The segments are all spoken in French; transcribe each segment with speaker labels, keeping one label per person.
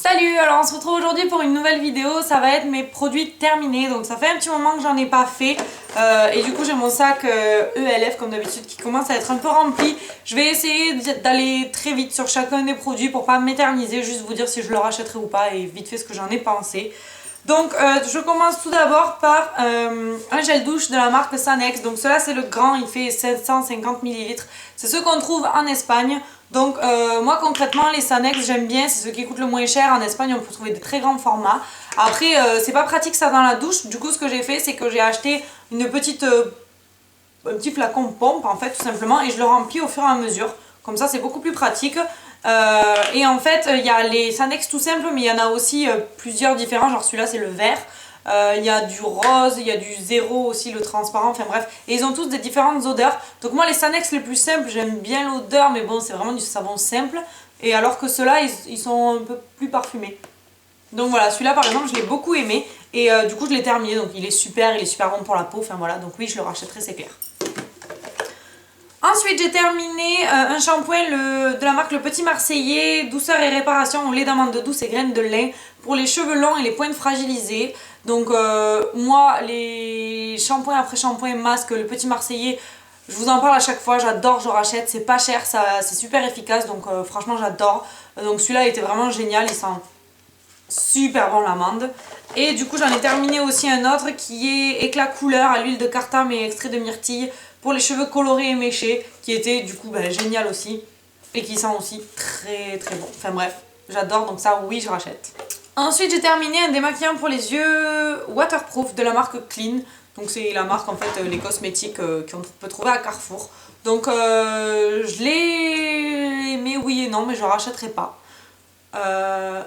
Speaker 1: Salut, alors on se retrouve aujourd'hui pour une nouvelle vidéo, ça va être mes produits terminés, donc ça fait un petit moment que j'en ai pas fait et du coup j'ai mon sac ELF comme d'habitude qui commence à être un peu rempli. Je vais essayer d'aller très vite sur chacun des produits pour pas m'éterniser, juste vous dire si je le rachèterai ou pas et vite fait ce que j'en ai pensé. Donc je commence tout d'abord par un gel douche de la marque Sanex. Donc cela c'est le grand, il fait 750 ml. C'est ce qu'on trouve en Espagne. Donc moi concrètement les Sanex j'aime bien, c'est ceux qui coûtent le moins cher. En Espagne on peut trouver des très grands formats. Après c'est pas pratique ça dans la douche. Du coup ce que j'ai fait c'est que j'ai acheté une petite, un petit flacon pompe en fait tout simplement. Et je le remplis au fur et à mesure. Comme ça c'est beaucoup plus pratique. Et en fait il y a les Sanex tout simples, mais il y en a aussi plusieurs différents, genre celui-là c'est le vert, il y a du rose, il y a du zéro aussi, le transparent, enfin bref, et ils ont tous des différentes odeurs. Donc moi les Sanex les plus simples j'aime bien l'odeur, mais bon c'est vraiment du savon simple, et alors que ceux-là ils sont un peu plus parfumés. Donc voilà, celui-là par exemple je l'ai beaucoup aimé, et du coup je l'ai terminé, donc il est super bon pour la peau, enfin voilà, donc oui je le rachèterai, c'est clair. Ensuite j'ai terminé un shampoing de la marque Le Petit Marseillais, douceur et réparation au lait d'amande douce et graines de lin pour les cheveux longs et les pointes fragilisées. Donc moi les shampoings après shampoing masque Le Petit Marseillais, je vous en parle à chaque fois, j'adore, je rachète, c'est pas cher, c'est super efficace, donc franchement j'adore. Donc celui-là était vraiment génial, il sent super bon l'amande. Et du coup j'en ai terminé aussi un autre qui est éclat couleur à l'huile de cartame et extrait de myrtille pour les cheveux colorés et méchés, qui était du coup génial aussi et qui sent aussi très bon. Enfin bref, j'adore, donc ça oui je rachète. Ensuite j'ai terminé un démaquillant pour les yeux waterproof de la marque Clean. Donc c'est la marque en fait les cosmétiques qu'on peut trouver à Carrefour. Donc je l'ai aimé oui et non, mais je le rachèterai pas.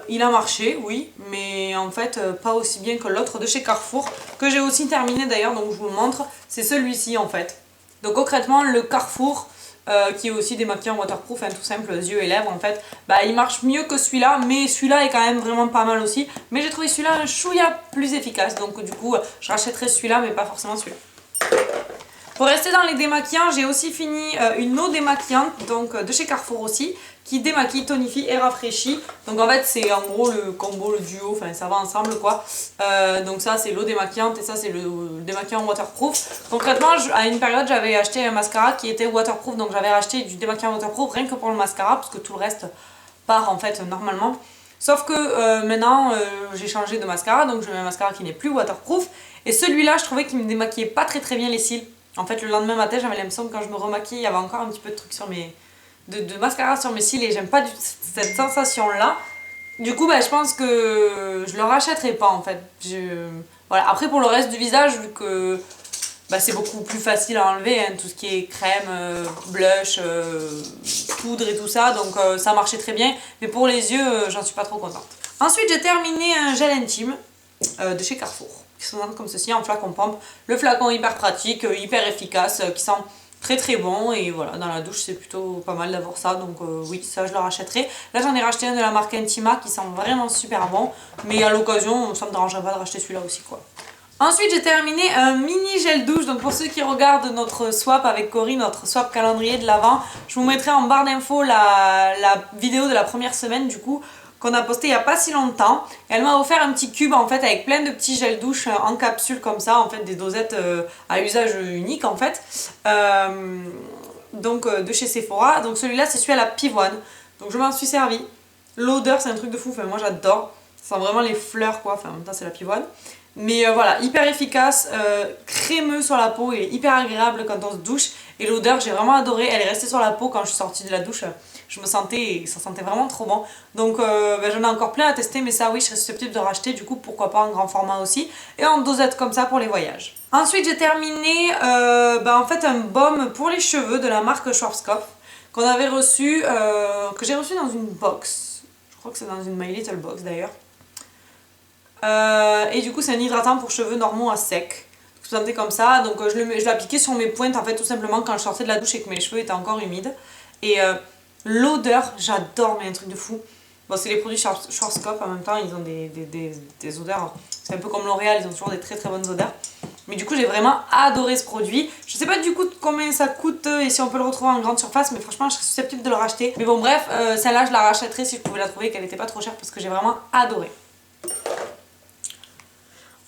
Speaker 1: Il a marché, oui, mais en fait pas aussi bien que l'autre de chez Carrefour, que j'ai aussi terminé d'ailleurs, donc je vous le montre, c'est celui-ci en fait. Donc concrètement le Carrefour, qui est aussi démaquillant waterproof, hein, tout simple, yeux et lèvres en fait, bah il marche mieux que celui-là, mais celui-là est quand même vraiment pas mal aussi, mais j'ai trouvé celui-là un chouïa plus efficace, donc du coup je rachèterai celui-là, mais pas forcément celui-là. Pour rester dans les démaquillants, j'ai aussi fini une eau démaquillante, donc de chez Carrefour aussi, qui démaquille, tonifie et rafraîchit. Donc en fait c'est en gros le combo, le duo, enfin ça va ensemble quoi. Donc ça c'est l'eau démaquillante et ça c'est le démaquillant waterproof. Concrètement à une période j'avais acheté un mascara qui était waterproof, donc j'avais acheté du démaquillant waterproof rien que pour le mascara, parce que tout le reste part en fait normalement. Sauf que maintenant j'ai changé de mascara, donc je mets un mascara qui n'est plus waterproof. Et celui-là je trouvais qu'il me démaquillait pas très bien les cils. En fait le lendemain matin j'avais l'impression que quand je me remaquillais il y avait encore un petit peu de trucs sur mes... de mascara sur mes cils, et j'aime pas du tout cette sensation là. Du coup je pense que je le rachèterai pas en fait. Voilà. Après pour le reste du visage, vu que c'est beaucoup plus facile à enlever, hein, tout ce qui est crème, blush, poudre et tout ça, donc ça marchait très bien. Mais pour les yeux j'en suis pas trop contente. Ensuite j'ai terminé un gel intime de chez Carrefour, qui se présente comme ceci en flacon pompe. Le flacon hyper pratique, hyper efficace, qui sent très bon, et voilà, dans la douche c'est plutôt pas mal d'avoir ça, donc oui, ça je le rachèterai. Là j'en ai racheté un de la marque Intima qui sent vraiment super bon, mais à l'occasion ça me dérangerait pas de racheter celui-là aussi quoi. Ensuite j'ai terminé un mini gel douche, donc pour ceux qui regardent notre swap avec Corinne, notre swap calendrier de l'Avent, je vous mettrai en barre d'infos la vidéo de la première semaine du coup, qu'on a posté il n'y a pas si longtemps. Elle m'a offert un petit cube en fait avec plein de petits gels douche en capsule comme ça, en fait des dosettes à usage unique en fait. Donc de chez Sephora. Donc celui-là c'est celui à la pivoine. Donc je m'en suis servi. L'odeur c'est un truc de fou, enfin moi j'adore. Ça sent vraiment les fleurs quoi, enfin en même temps c'est la pivoine. Mais voilà, hyper efficace, crémeux sur la peau et hyper agréable quand on se douche. Et l'odeur j'ai vraiment adoré, elle est restée sur la peau quand je suis sortie de la douche. Je me sentais, ça sentait vraiment trop bon. Donc j'en ai encore plein à tester, mais ça oui je serais susceptible de racheter, du coup pourquoi pas en grand format aussi. Et en dosette comme ça pour les voyages. Ensuite j'ai terminé en fait un baume pour les cheveux de la marque Schwarzkopf qu'on avait reçu, que j'ai reçu dans une box. Je crois que c'est dans une My Little Box d'ailleurs. Et du coup c'est un hydratant pour cheveux normaux à sec. Tout sentais comme ça, donc je l'ai appliqué sur mes pointes en fait tout simplement quand je sortais de la douche et que mes cheveux étaient encore humides. Et l'odeur, j'adore, mais un truc de fou. Bon, c'est les produits Schwarzkopf en même temps, ils ont des odeurs. C'est un peu comme L'Oréal, ils ont toujours des très bonnes odeurs. Mais du coup j'ai vraiment adoré ce produit. Je sais pas du coup combien ça coûte et si on peut le retrouver en grande surface, mais franchement je serais susceptible de le racheter. Mais bon bref, celle-là je la rachèterais si je pouvais la trouver et qu'elle était pas trop chère parce que j'ai vraiment adoré.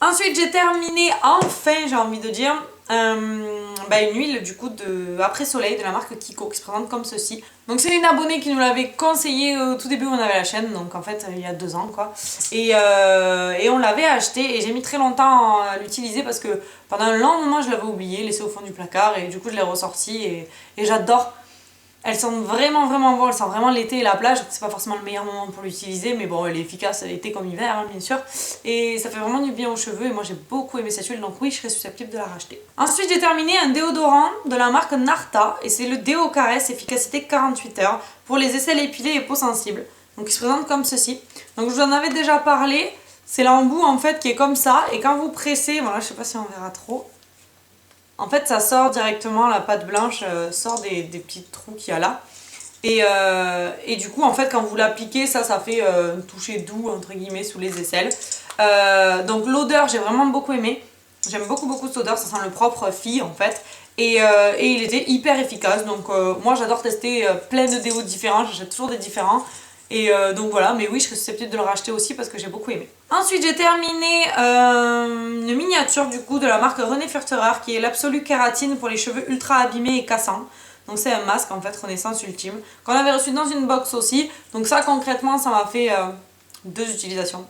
Speaker 1: Ensuite j'ai terminé enfin, j'ai envie de dire, une huile du coup de Après Soleil de la marque Kiko qui se présente comme ceci. Donc c'est une abonnée qui nous l'avait conseillé au tout début où on avait la chaîne, donc en fait il y a 2 ans quoi. Et on l'avait acheté et j'ai mis très longtemps à l'utiliser parce que pendant un long moment je l'avais oublié, laissé au fond du placard, et du coup je l'ai ressorti et j'adore. Elle sent vraiment bon, elle sent vraiment l'été et la plage. C'est pas forcément le meilleur moment pour l'utiliser, mais bon, elle est efficace été comme hiver, hein, bien sûr. Et ça fait vraiment du bien aux cheveux et moi j'ai beaucoup aimé cette huile, donc oui, je serais susceptible de la racheter. Ensuite, j'ai terminé un déodorant de la marque Narta et c'est le Déo Caresse efficacité 48 heures pour les aisselles épilées et peau sensible. Donc il se présente comme ceci. Donc je vous en avais déjà parlé, c'est l'embout en fait qui est comme ça et quand vous pressez, voilà, je sais pas si on verra trop. En fait, ça sort directement, la pâte blanche sort des petits trous qu'il y a là. Et du coup, en fait, quand vous l'appliquez, ça fait un toucher doux, entre guillemets, sous les aisselles. Donc l'odeur, j'ai vraiment beaucoup aimé. J'aime beaucoup cette odeur, ça sent le propre fille, en fait. Et il était hyper efficace. Donc moi, j'adore tester plein de déos différents, j'achète toujours des différents. Et donc voilà, mais oui, je serais susceptible de le racheter aussi parce que j'ai beaucoup aimé. Ensuite, j'ai terminé une miniature du coup de la marque René Furterer qui est l'Absolu Kératine pour les cheveux ultra abîmés et cassants. Donc c'est un masque en fait Renaissance Ultime qu'on avait reçu dans une box aussi. Donc ça concrètement, ça m'a fait 2 utilisations.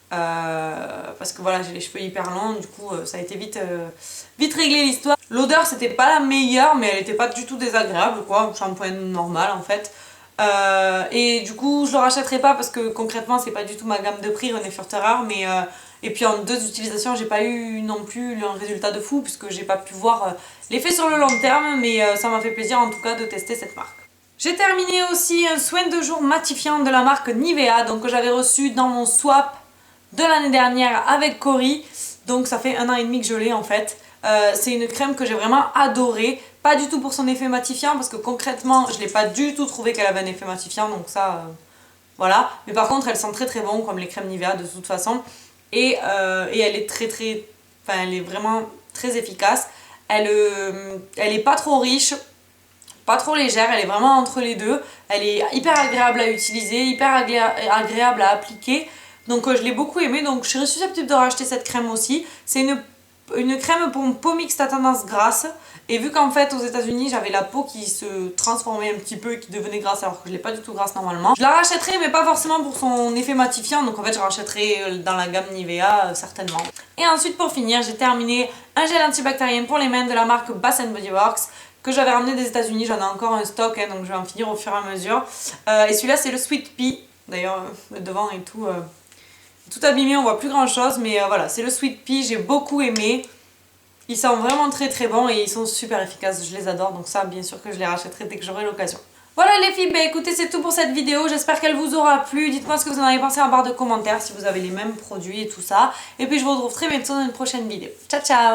Speaker 1: Parce que voilà, j'ai les cheveux hyper longs, du coup ça a été vite réglé l'histoire. L'odeur c'était pas la meilleure, mais elle était pas du tout désagréable quoi, shampoing normal en fait. Et du coup je le rachèterai pas parce que concrètement c'est pas du tout ma gamme de prix René Furterer, mais et puis en 2 utilisations j'ai pas eu non plus un résultat de fou puisque j'ai pas pu voir l'effet sur le long terme, mais ça m'a fait plaisir en tout cas de tester cette marque. J'ai terminé aussi un soin de jour matifiant de la marque Nivea, donc que j'avais reçu dans mon swap de l'année dernière avec Cory, donc ça fait 1 an et demi que je l'ai en fait. C'est une crème que j'ai vraiment adorée, pas du tout pour son effet matifiant parce que concrètement je n'ai pas du tout trouvé qu'elle avait un effet matifiant, donc ça voilà, mais par contre elle sent très bon comme les crèmes Nivea de toute façon, et elle est elle est vraiment très efficace. Elle est pas trop riche, pas trop légère, elle est vraiment entre les deux, elle est hyper agréable à utiliser, hyper agréable à appliquer. Donc je l'ai beaucoup aimé, donc je serais susceptible de racheter cette crème aussi. C'est une crème pour une peau mixte à tendance grasse. Et vu qu'en fait aux États-Unis j'avais la peau qui se transformait un petit peu et qui devenait grasse alors que je l'ai pas du tout grasse normalement, je la rachèterai mais pas forcément pour son effet matifiant, donc en fait je rachèterai dans la gamme Nivea certainement. Et ensuite pour finir j'ai terminé un gel antibactérien pour les mains de la marque Bath & Body Works que j'avais ramené des États-Unis, j'en ai encore un stock hein, donc je vais en finir au fur et à mesure. Et celui-là c'est le Sweet Pea, d'ailleurs le devant et tout abîmé, on voit plus grand chose, mais voilà, c'est le Sweet Pea, j'ai beaucoup aimé. Ils sont vraiment très bons et ils sont super efficaces, je les adore, donc ça bien sûr que je les rachèterai dès que j'aurai l'occasion. Voilà les filles, écoutez c'est tout pour cette vidéo, j'espère qu'elle vous aura plu, dites-moi ce que vous en avez pensé en barre de commentaires si vous avez les mêmes produits et tout ça. Et puis je vous retrouve très bientôt dans une prochaine vidéo. Ciao ciao.